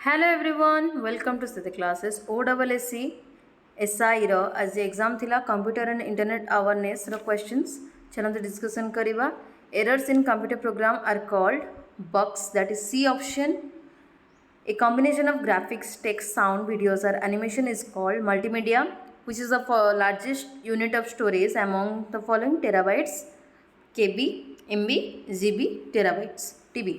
Hello everyone, welcome to Sthiti classes. OSSC SI ର ଆଜି exam ଥିଲା କମ୍ପ୍ୟୁଟର ଆଣ୍ଡ ଇଣ୍ଟରନେଟ୍ ଆୱାରନେସ୍ର କ୍ୱେଶ୍ଚନ୍ସ ଚାଲନ୍ତୁ discussion କରିବା. Errors in computer program are called bugs, that is C option. A combination of graphics, text, sound, videos or animation is called multimedia, which is the largest unit of storage among the following: terabytes, KB, MB, GB, terabytes, TB.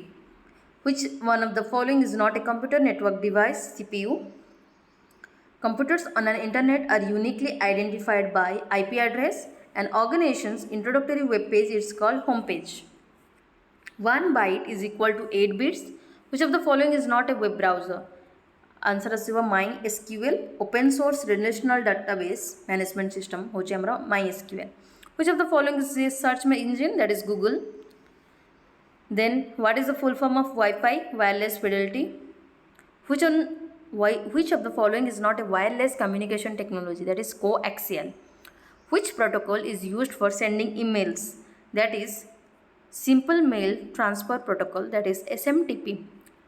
Which one of the following is not a computer network device? CPU. Computers on an internet are uniquely identified by IP address. An organization's introductory web page is called homepage. 1 byte is equal to 8 bits. Which of the following is not a web browser? Answer is MySQL. Open source relational database management system hoche amra MySQL. Which of the following is a search engine? That is Google. Then what is the full form of Wi-Fi? Wireless fidelity. Which of the following is not a wireless communication technology? That is coaxial. Which protocol is used for sending emails? That is simple mail transfer protocol, that is SMTP.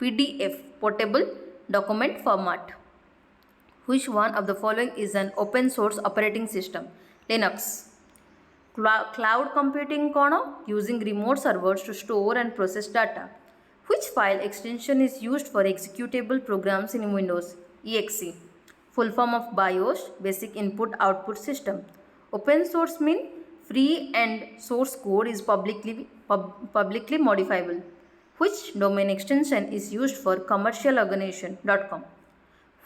PDF, portable document format. Which one of the following is an open source operating system? Linux. Cloud computing kono? Using remote servers to store and process data. Which file extension is used for executable programs in Windows? exe. Full form of BIOS, basic input output system. Open source mean free and source code is publicly modifiable. Which domain extension is used for commercial organization.com?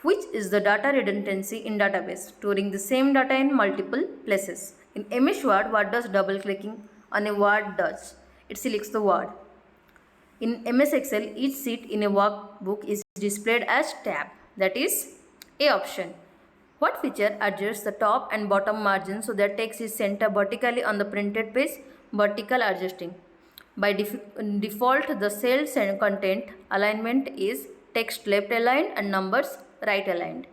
Which is the data redundancy in database? Storing the same data in multiple places. In MS Word, what does double clicking on a word does? It selects the word. In MS Excel, each sheet in a workbook is displayed as tab. That is A option. What feature adjusts the top and bottom margin so that text is centered vertically on the printed page? Vertical adjusting. By default, the cells and content alignment is text left aligned and numbers right aligned.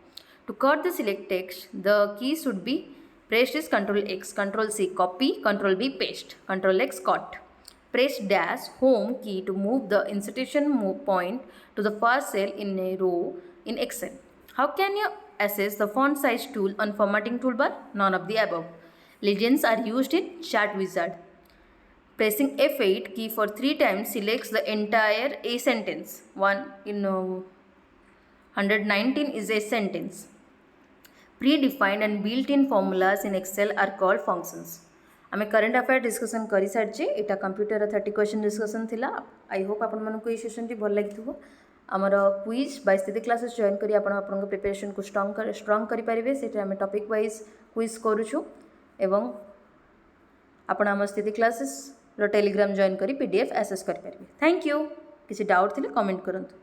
To cut the select text, the key should be pressed is Ctrl X, Ctrl C copy, Ctrl B paste, Ctrl X cut. Press dash home key to move the insertion point to the first cell in a row in Excel. How can you access the font size tool on formatting toolbar? None of the above. Legends are used in chart wizard. Pressing F8 key for 3 times selects the entire a sentence. 119 is a sentence. Predefined and built-in formulas in Excel are called functions. आम current affair discussion कर सारी यहाँ computer 30 question discussion थिला. I hope आपण मानक session T भल लगी. आमर क्विज बाय स्थिति क्लासेस जॉइन करी आपण प्रिपरेशन को स्ट्रॉंग करि परिबे. सेटा आम टॉपिक वाइज क्विज करूछु एवं आपण आम स्थिति क्लासेस रो टेलीग्राम जॉइन करी पीडीएफ एक्सेस करि परिबे. Thank you. किसी डाउट थिले कमेंट करंतु.